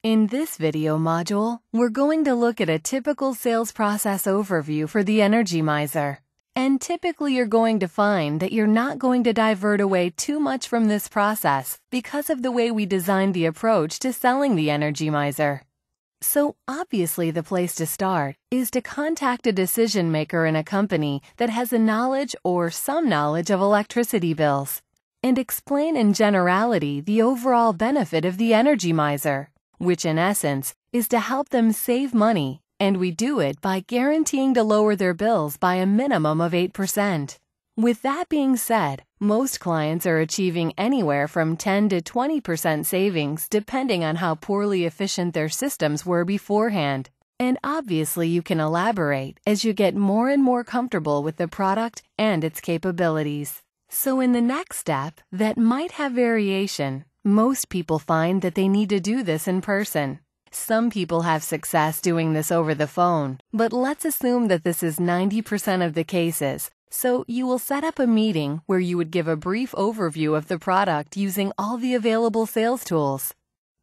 In this video module, we're going to look at a typical sales process overview for the Energy Mizer. And typically you're going to find that you're not going to divert away too much from this process because of the way we designed the approach to selling the Energy Mizer. So obviously the place to start is to contact a decision maker in a company that has a knowledge or some knowledge of electricity bills and explain in generality the overall benefit of the Energy Mizer, which in essence is to help them save money, and we do it by guaranteeing to lower their bills by a minimum of 8%. With that being said, most clients are achieving anywhere from 10 to 20% savings depending on how poorly efficient their systems were beforehand. And obviously you can elaborate as you get more and more comfortable with the product and its capabilities. So in the next step, that might have variation. Most people find that they need to do this in person. Some people have success doing this over the phone, but let's assume that this is 90% of the cases. So you will set up a meeting where you would give a brief overview of the product using all the available sales tools.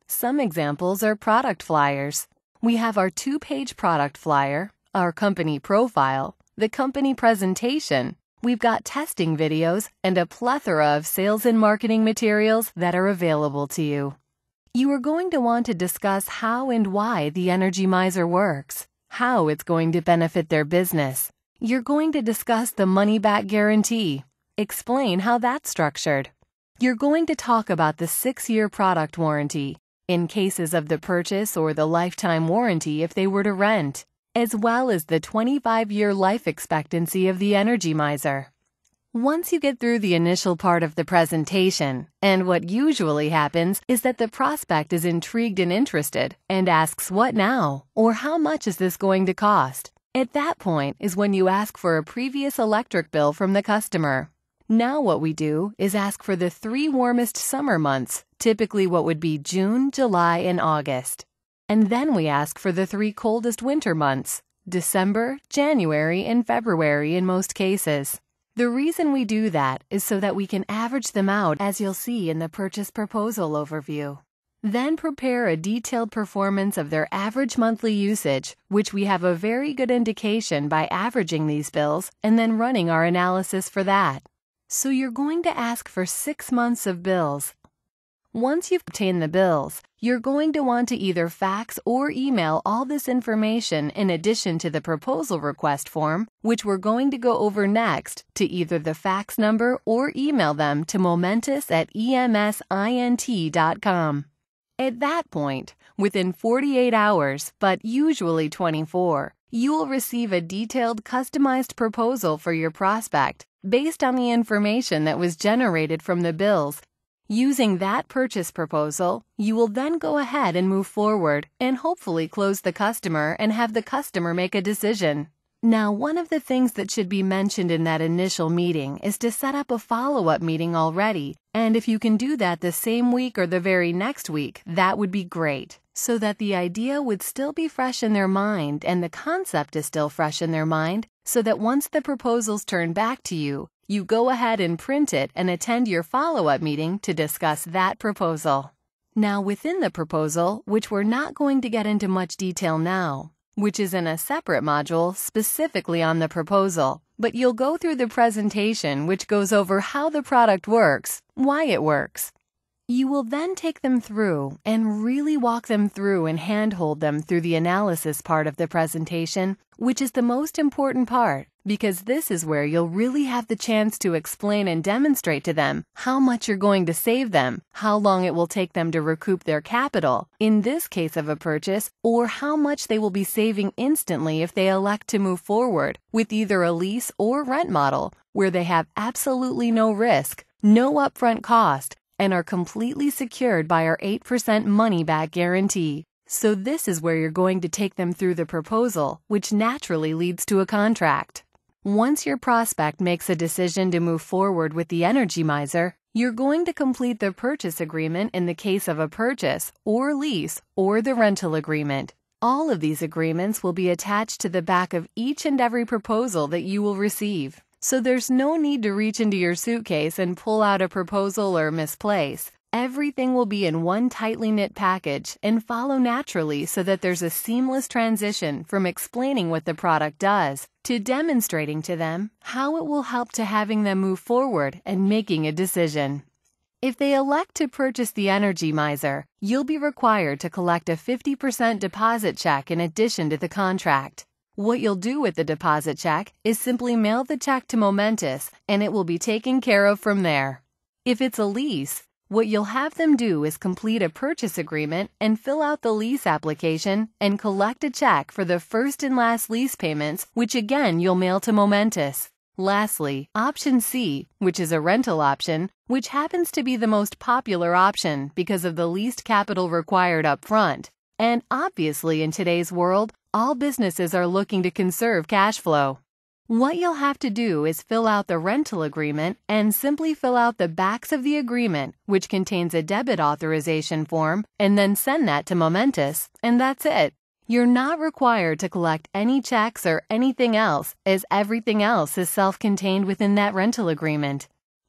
Some examples are product flyers. We have our 2-page product flyer, our company profile, the company presentation. We've got testing videos and a plethora of sales and marketing materials that are available to you. You are going to want to discuss how and why the Energy Mizer works, how it's going to benefit their business. You're going to discuss the money-back guarantee, explain how that's structured. You're going to talk about the 6-year product warranty, in cases of the purchase or the lifetime warranty if they were to rent, as well as the 25-year life expectancy of the Energy Mizer. Once you get through the initial part of the presentation, and what usually happens is that the prospect is intrigued and interested and asks what now, or how much is this going to cost? At that point is when you ask for a previous electric bill from the customer. Now what we do is ask for the 3 warmest summer months, typically what would be June, July, and August. And then we ask for the 3 coldest winter months, December, January, and February in most cases. The reason we do that is so that we can average them out, as you'll see in the purchase proposal overview. Then prepare a detailed performance of their average monthly usage, which we have a very good indication by averaging these bills and then running our analysis for that. So you're going to ask for 6 months of bills. Once you've obtained the bills, you're going to want to either fax or email all this information in addition to the proposal request form, which we're going to go over next, to either the fax number or email them to momentus@emsint.com. At that point, within 48 hours, but usually 24, you will receive a detailed customized proposal for your prospect based on the information that was generated from the bills. Using that purchase proposal, you will then go ahead and move forward and hopefully close the customer and have the customer make a decision. Now, one of the things that should be mentioned in that initial meeting is to set up a follow-up meeting already, and if you can do that the same week or the very next week, that would be great, so that the idea would still be fresh in their mind and the concept is still fresh in their mind, so that once the proposal's turned back to you, you go ahead and print it and attend your follow-up meeting to discuss that proposal. Now, within the proposal, which we're not going to get into much detail now, which is in a separate module specifically on the proposal, but you'll go through the presentation which goes over how the product works, why it works. You will then take them through and really walk them through and handhold them through the analysis part of the presentation, which is the most important part, because this is where you'll really have the chance to explain and demonstrate to them how much you're going to save them, how long it will take them to recoup their capital, in this case of a purchase, or how much they will be saving instantly if they elect to move forward with either a lease or rent model, where they have absolutely no risk, no upfront cost, and are completely secured by our 8% money-back guarantee. So this is where you're going to take them through the proposal, which naturally leads to a contract. Once your prospect makes a decision to move forward with the Energy Mizer, you're going to complete the purchase agreement in the case of a purchase, or lease, or the rental agreement. All of these agreements will be attached to the back of each and every proposal that you will receive. So there's no need to reach into your suitcase and pull out a proposal or misplace. Everything will be in one tightly knit package and follow naturally so that there's a seamless transition from explaining what the product does to demonstrating to them how it will help to having them move forward and making a decision. If they elect to purchase the Energy Mizer, you'll be required to collect a 50% deposit check in addition to the contract. What you'll do with the deposit check is simply mail the check to Momentus and it will be taken care of from there. If it's a lease, what you'll have them do is complete a purchase agreement and fill out the lease application and collect a check for the first and last lease payments, which again you'll mail to Momentus. Lastly, option C, which is a rental option, which happens to be the most popular option because of the least capital required up front. And obviously in today's world, all businesses are looking to conserve cash flow. What you'll have to do is fill out the rental agreement and simply fill out the backs of the agreement, which contains a debit authorization form, and then send that to Momentus, and that's it. You're not required to collect any checks or anything else, as everything else is self-contained within that rental agreement.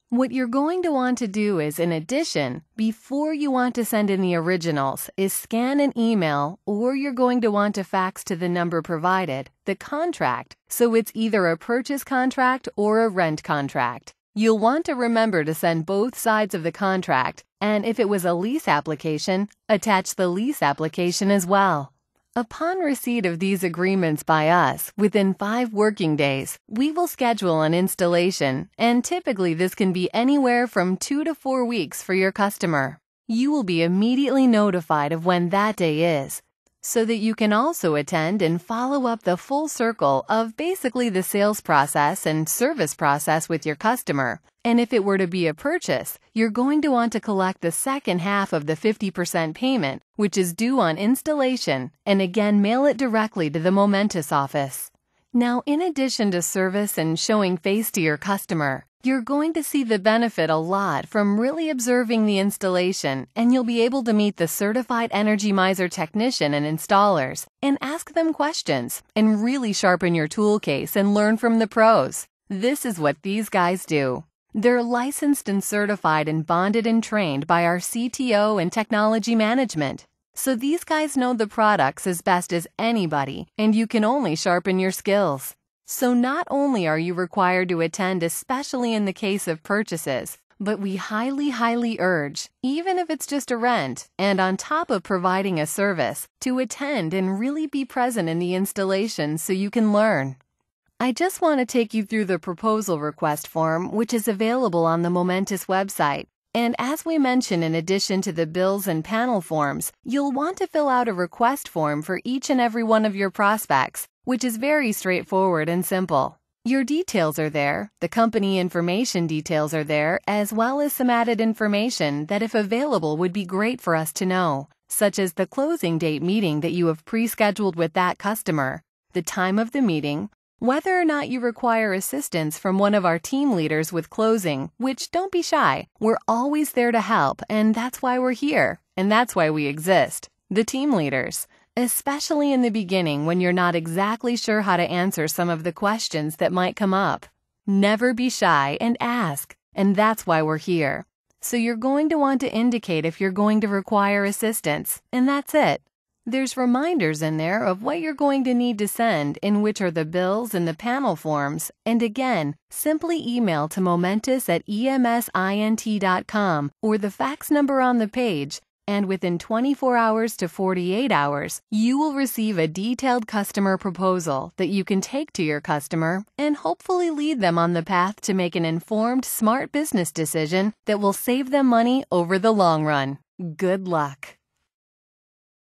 What you're going to want to do is, in addition, before you want to send in the originals, is scan an email, or you're going to want to fax to the number provided, the contract, so it's either a purchase contract or a rent contract. You'll want to remember to send both sides of the contract, and if it was a lease application, attach the lease application as well. Upon receipt of these agreements by us, within 5 working days, we will schedule an installation, and typically this can be anywhere from 2 to 4 weeks for your customer. You will be immediately notified of when that day is, so that you can also attend and follow up the full circle of basically the sales process and service process with your customer. And if it were to be a purchase, you're going to want to collect the second half of the 50% payment, which is due on installation, and again mail it directly to the Momentus office. Now, in addition to service and showing face to your customer, you're going to see the benefit a lot from really observing the installation, and you'll be able to meet the certified Energy Mizer technician and installers and ask them questions and really sharpen your tool case and learn from the pros. This is what these guys do. They're licensed and certified and bonded and trained by our CTO and technology management. So these guys know the products as best as anybody, and you can only sharpen your skills. So not only are you required to attend, especially in the case of purchases, but we highly urge, even if it's just a rent, and on top of providing a service, to attend and really be present in the installation so you can learn. I just want to take you through the proposal request form, which is available on the Momentus website. And as we mentioned, in addition to the bills and panel forms, you'll want to fill out a request form for each and every one of your prospects, which is very straightforward and simple. Your details are there, the company information details are there, as well as some added information that, if available, would be great for us to know, such as the closing date meeting that you have pre-scheduled with that customer, the time of the meeting, whether or not you require assistance from one of our team leaders with closing, which, don't be shy, we're always there to help, and that's why we're here, and that's why we exist, the team leaders, especially in the beginning when you're not exactly sure how to answer some of the questions that might come up. Never be shy and ask, and that's why we're here. So you're going to want to indicate if you're going to require assistance, and that's it. There's reminders in there of what you're going to need to send, in which are the bills and the panel forms, and again, simply email to momentus@emsint.com or the fax number on the page, and within 24 hours to 48 hours, you will receive a detailed customer proposal that you can take to your customer and hopefully lead them on the path to make an informed, smart business decision that will save them money over the long run. Good luck.